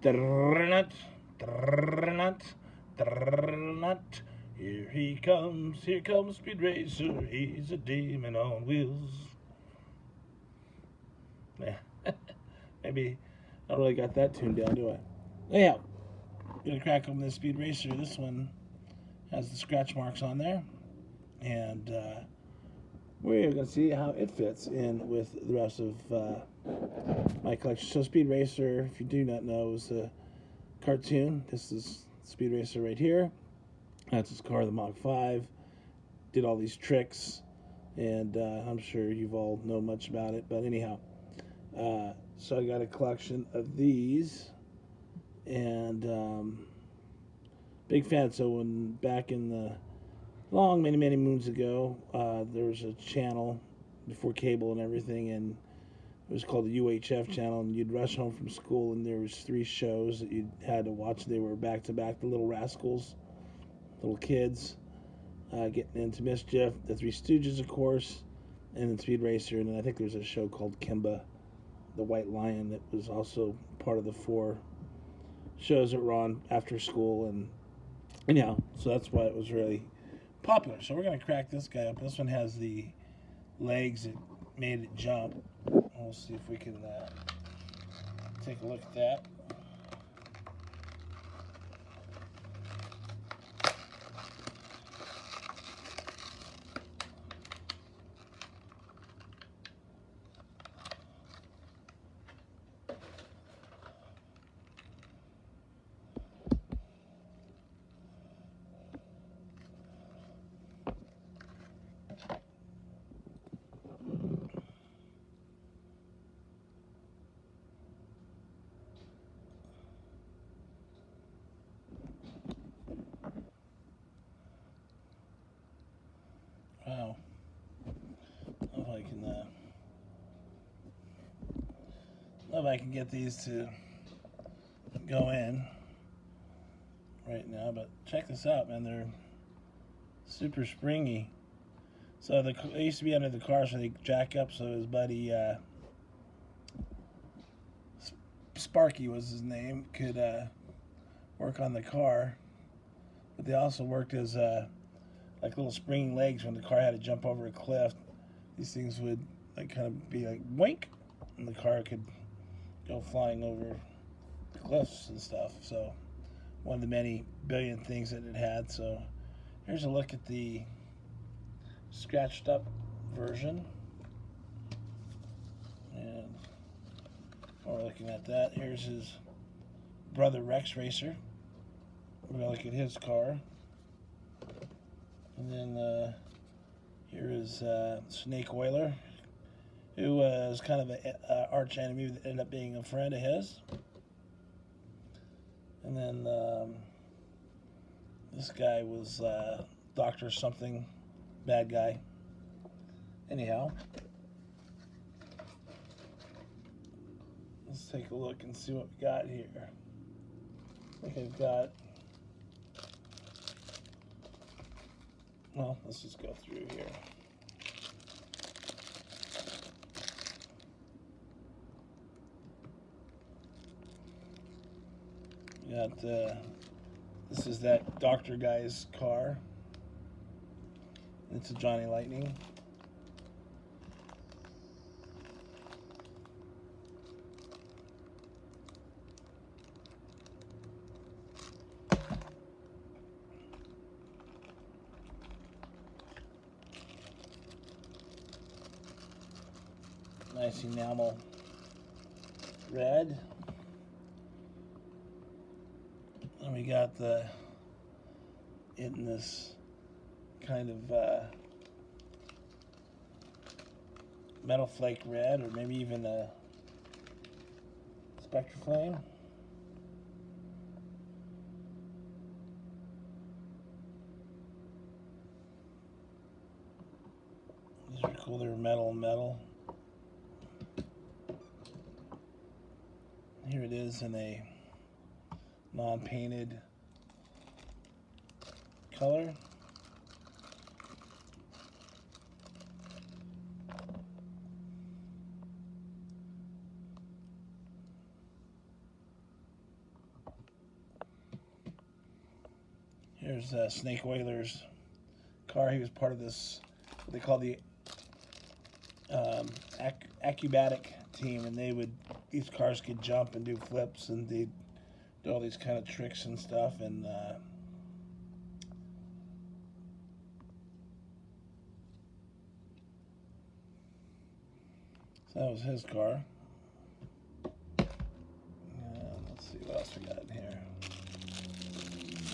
Drrrnut, drrrnut, drrrnut. Here comes Speed Racer. He's a demon on wheels. Yeah, maybe I don't really got that tuned down, do I? Anyhow, gonna crack open this Speed Racer. This one has the scratch marks on there, and we're gonna see how it fits in with the rest of my collection. So Speed Racer, if you do not know, is a cartoon. This is Speed Racer right here. That's his car, the Mach 5. Did all these tricks, and I'm sure you've all know much about it. But anyhow, so I got a collection of these, and big fan. So when back in the long, many moons ago, there was a channel before cable and everything, and it was called the UHF channel, and you'd rush home from school, and there was 3 shows that you had to watch. They were back to back: the Little Rascals, Little Kids, Getting Into Mischief, the Three Stooges, of course, and then Speed Racer. And then I think there was a show called Kimba, the White Lion, that was also part of the 4 shows that were on after school. And anyhow, so that's why it was really popular. So we're going to crack this guy up. This one has the legs that made it jump. We'll see if we can take a look at that. Wow. If I can get these to go in right now, but check this out, man. They're super springy. So they used to be under the car, so they jack up so his buddy Sparky was his name, could work on the car. But they also worked as like little springing legs when the car had to jump over a cliff. These things would like kind of be like wink, and the car could go flying over the cliffs and stuff. So one of the many billion things that it had. So here's a look at the scratched up version. And while we're looking at that, here's his brother Rex Racer. We're going to look at his car. And then here is Snake Oiler, who was kind of an arch enemy that ended up being a friend of his. And then this guy was Dr. Something, bad guy. Anyhow, let's take a look and see what we got here. I think I've got, well, let's just go through here. We got, this is that doctor guy's car. It's a Johnny Lightning. Nice enamel red. And we got it in this kind of metal flake red, or maybe even a Spectraflame. These are cool. They're metal and metal. Here it is in a non-painted color. Here's Snake Oiler's car. He was part of this, what they call the acrobatic team, and these cars could jump and do flips, and they'd do all these kind of tricks and stuff, and so that was his car. Let's see what else we got in here.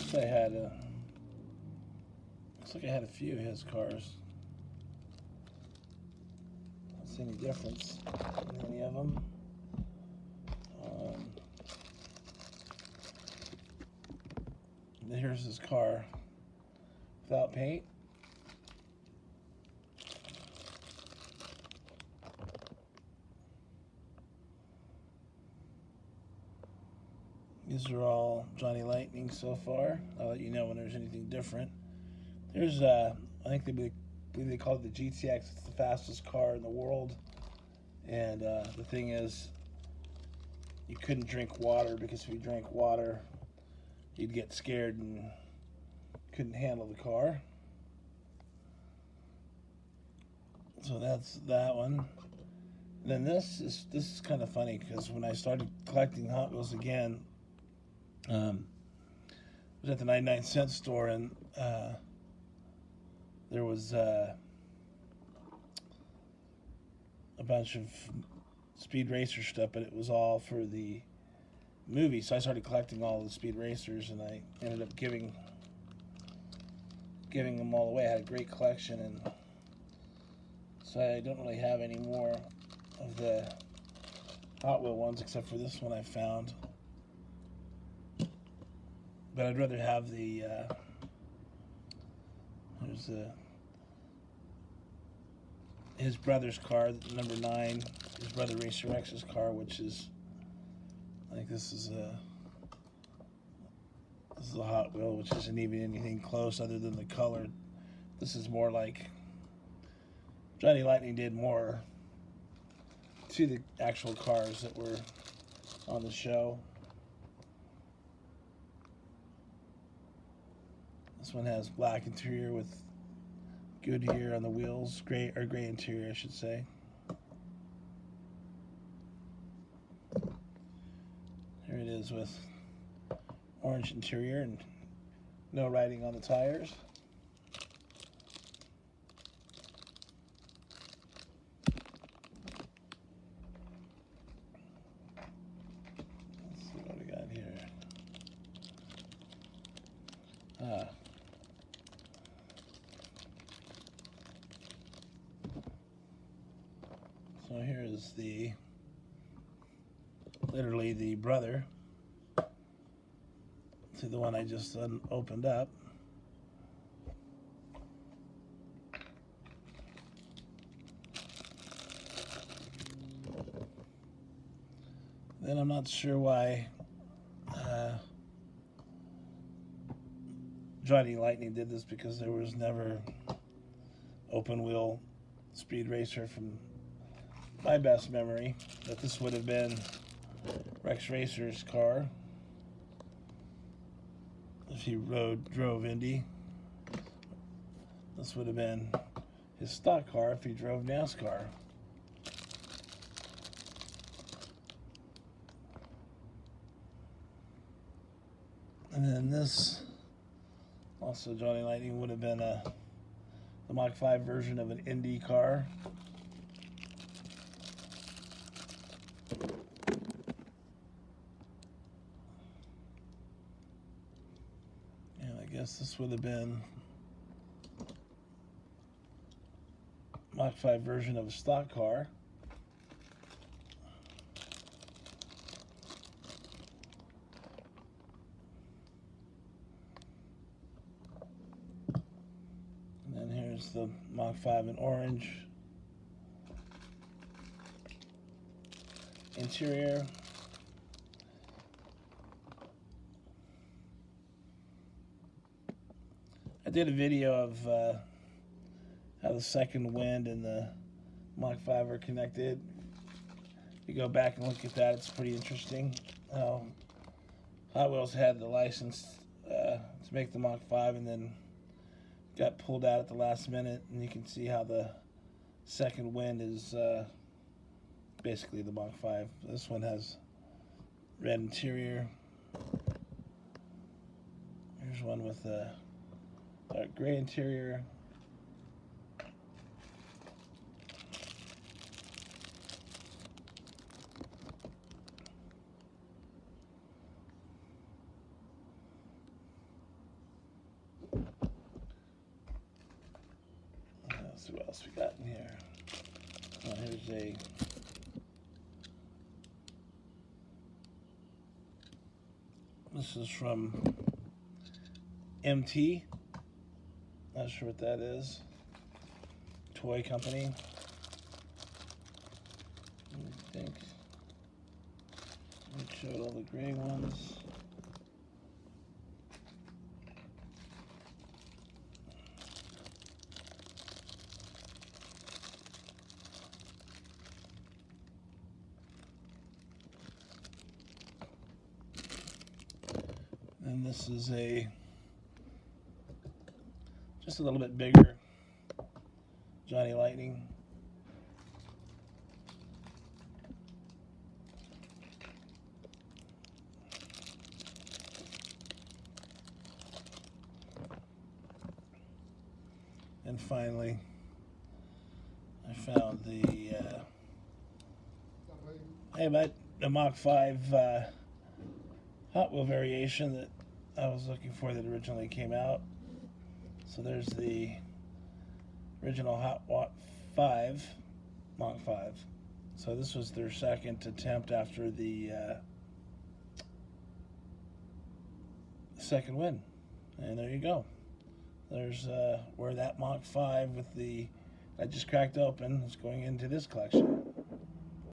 Looks like I had a few of his cars. Don't see any difference in any of them. Here's his car without paint. These are all Johnny Lightning so far. I'll let you know when there's anything different. There's, I think believe they call it the GTX. It's the fastest car in the world. And the thing is, you couldn't drink water, because if you drank water, you'd get scared and couldn't handle the car. So that's that one. And then this is kind of funny, because when I started collecting Hot Wheels again, I was at the 99-cent store, and there was a bunch of Speed Racer stuff, but it was all for the movie. So I started collecting all the Speed Racers, and I ended up giving them all away. I had a great collection, and so I don't really have any more of the Hot Wheel ones, except for this one I found. But I'd rather have the there's his brother's car, number 9, his brother Racer X's car, which is, I think this is a Hot Wheel, which isn't even anything close other than the color. This is more like Johnny Lightning did more to the actual cars that were on the show. This one has black interior with Goodyear on the wheels, gray interior, I should say. Here it is with orange interior and no writing on the tires. Let's see what we got here. So here is literally the brother to the one I just opened up. Then I'm not sure why Johnny Lightning did this, because there was never open wheel Speed Racer from my best memory. But this would have been Rex Racer's car if he drove Indy. This would have been his stock car if he drove NASCAR. And then this, also Johnny Lightning, would have been the Mach 5 version of an Indy car. And I guess this would have been Mach 5 version of a stock car. And then here's the Mach 5 in orange. Interior. I did a video of how the second wind and the Mach 5 are connected. If you go back and look at that, it's pretty interesting how Hot Wheels had the license to to make the Mach 5, and then got pulled out at the last minute. And you can see how the second wind is basically the Mach 5. This one has red interior. Here's one with a dark gray interior. Let's see what else we got in here. Here's this is from MT. Not sure what that is. Toy company. I think we showed all the gray ones. And this is just a little bit bigger Johnny Lightning. And finally, I found the Mach 5 Hot Wheel variation that I was looking for that originally came out. So there's the original Hot Wheel 5, Mach 5. So this was their second attempt after the second win. And there you go. There's where that Mach 5 with the I just cracked open is going into this collection.